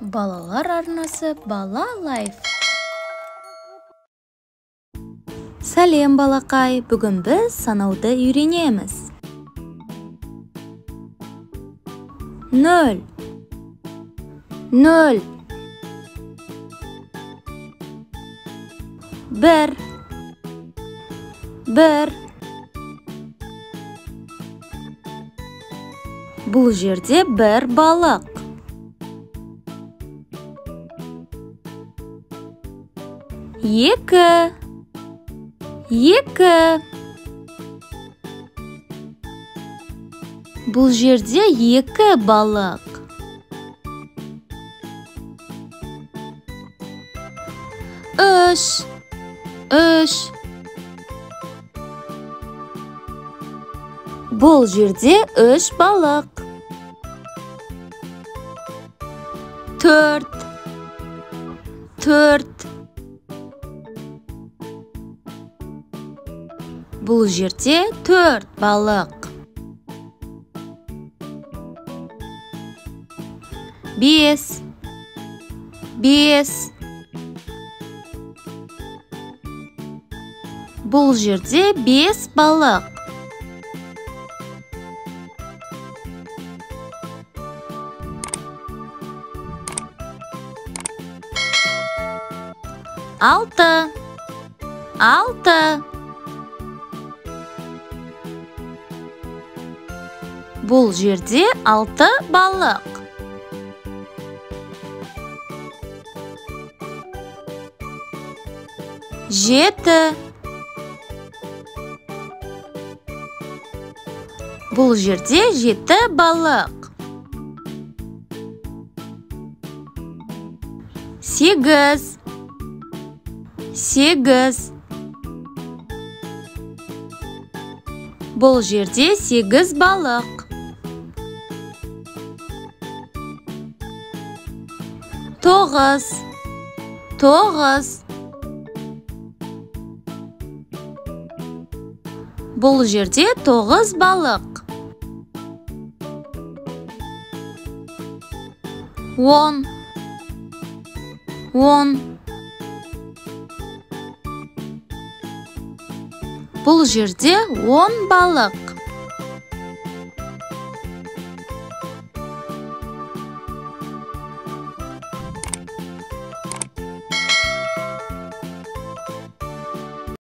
Балалар арнасы Бала Лайф. Сәлем балақай, бүгін біз санауды үйренеміз. 0 0 1 1 Бұл жерде бір балық. 2 2 Бұл жерде 2 балық. 3 3 Бұл жерде 3 балық. 4 4 Бұл жерде 4 балық. 5 5 Бұл жерде 5 балық. 6 6 Бұл жерде 6 балық. 7 Бұл жерде 7 балық. 8 8 Бұл жерде 8 балық. 9 9 Бұл жерде 9 балық. 10 10 Бұл жерде 10 балық.